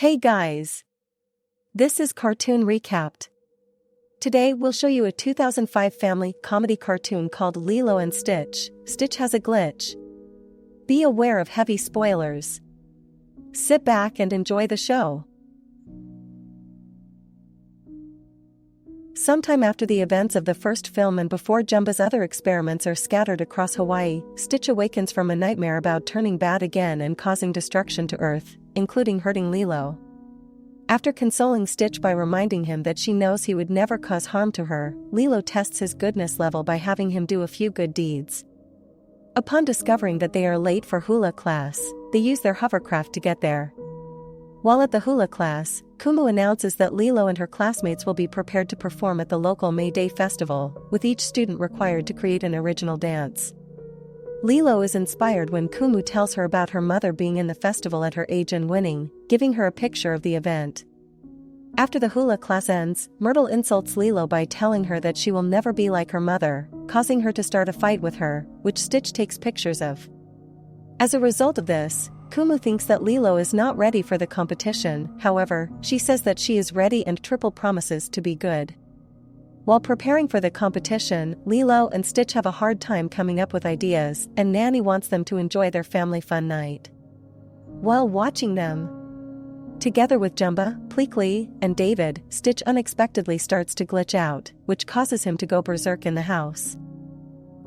Hey guys! This is Cartoon Recapped. Today we'll show you a 2005 family comedy cartoon called Lilo and Stitch. Stitch has a glitch. Be aware of heavy spoilers. Sit back and enjoy the show. Sometime after the events of the first film and before Jumba's other experiments are scattered across Hawaii, Stitch awakens from a nightmare about turning bad again and causing destruction to Earth, including hurting Lilo. After consoling Stitch by reminding him that she knows he would never cause harm to her, Lilo tests his goodness level by having him do a few good deeds. Upon discovering that they are late for Hoola class, they use their hovercraft to get there. While at the Hoola class, Kumu announces that Lilo and her classmates will be prepared to perform at the local May Day festival, with each student required to create an original dance. Lilo is inspired when Kumu tells her about her mother being in the festival at her age and winning, giving her a picture of the event. After the Hoola class ends, Myrtle insults Lilo by telling her that she will never be like her mother, causing her to start a fight with her, which Stitch takes pictures of. As a result of this, Kumu thinks that Lilo is not ready for the competition. However, she says that she is ready and triple promises to be good. While preparing for the competition, Lilo and Stitch have a hard time coming up with ideas, and Nanny wants them to enjoy their family fun night. While watching them together with Jumba, Pleakley, and David, Stitch unexpectedly starts to glitch out, which causes him to go berserk in the house.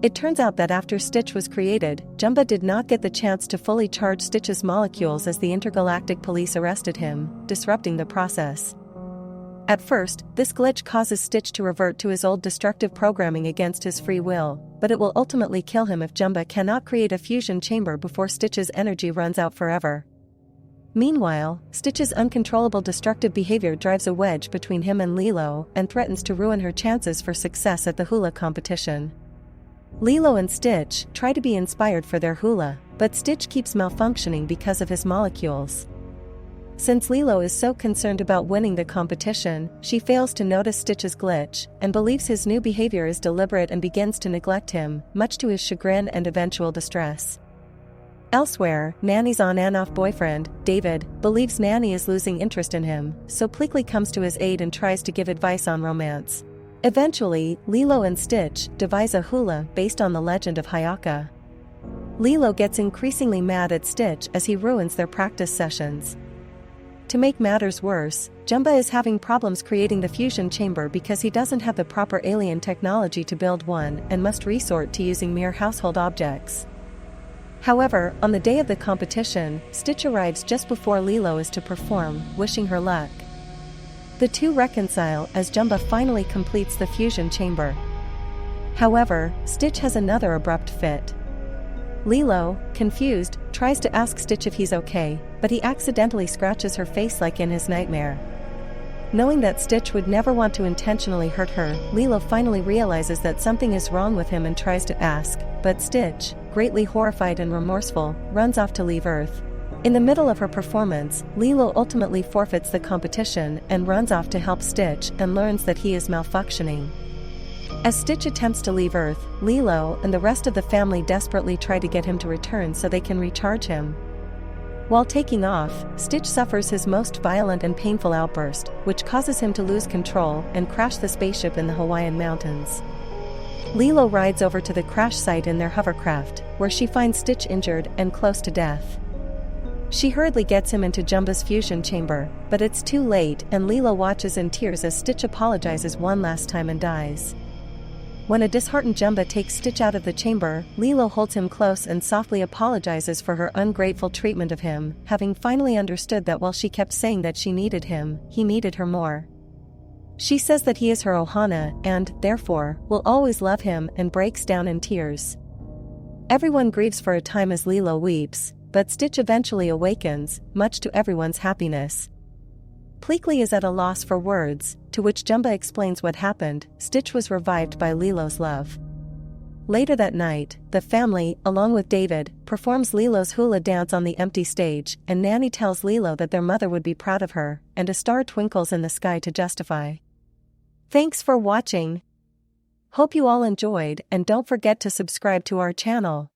It turns out that after Stitch was created, Jumba did not get the chance to fully charge Stitch's molecules as the intergalactic police arrested him, disrupting the process. At first, this glitch causes Stitch to revert to his old destructive programming against his free will, but it will ultimately kill him if Jumba cannot create a fusion chamber before Stitch's energy runs out forever. Meanwhile, Stitch's uncontrollable destructive behavior drives a wedge between him and Lilo and threatens to ruin her chances for success at the Hoola competition. Lilo and Stitch try to be inspired for their hula, but Stitch keeps malfunctioning because of his molecules. Since Lilo is so concerned about winning the competition, she fails to notice Stitch's glitch, and believes his new behavior is deliberate and begins to neglect him, much to his chagrin and eventual distress. Elsewhere, Nanny's on-and-off boyfriend, David, believes Nanny is losing interest in him, so Pleakley comes to his aid and tries to give advice on romance. Eventually, Lilo and Stitch devise a hula based on the legend of Hayaka. Lilo gets increasingly mad at Stitch as he ruins their practice sessions. To make matters worse, Jumba is having problems creating the fusion chamber because he doesn't have the proper alien technology to build one and must resort to using mere household objects. However, on the day of the competition, Stitch arrives just before Lilo is to perform, wishing her luck. The two reconcile as Jumba finally completes the fusion chamber. However, Stitch has another abrupt fit. Lilo, confused, tries to ask Stitch if he's okay, but he accidentally scratches her face like in his nightmare. Knowing that Stitch would never want to intentionally hurt her, Lilo finally realizes that something is wrong with him and tries to ask, but Stitch, greatly horrified and remorseful, runs off to leave Earth. In the middle of her performance, Lilo ultimately forfeits the competition and runs off to help Stitch and learns that he is malfunctioning. As Stitch attempts to leave Earth, Lilo and the rest of the family desperately try to get him to return so they can recharge him. While taking off, Stitch suffers his most violent and painful outburst, which causes him to lose control and crash the spaceship in the Hawaiian mountains. Lilo rides over to the crash site in their hovercraft, where she finds Stitch injured and close to death. She hurriedly gets him into Jumba's fusion chamber, but it's too late and Lilo watches in tears as Stitch apologizes one last time and dies. When a disheartened Jumba takes Stitch out of the chamber, Lilo holds him close and softly apologizes for her ungrateful treatment of him, having finally understood that while she kept saying that she needed him, he needed her more. She says that he is her ohana and, therefore, will always love him and breaks down in tears. Everyone grieves for a time as Lilo weeps, but Stitch eventually awakens, much to everyone's happiness. Pleakley is at a loss for words, to which Jumba explains what happened. Stitch was revived by Lilo's love. Later that night, the family, along with David, performs Lilo's hula dance on the empty stage, and Nanny tells Lilo that their mother would be proud of her, and a star twinkles in the sky to justify. Thanks for watching. Hope you all enjoyed, and don't forget to subscribe to our channel.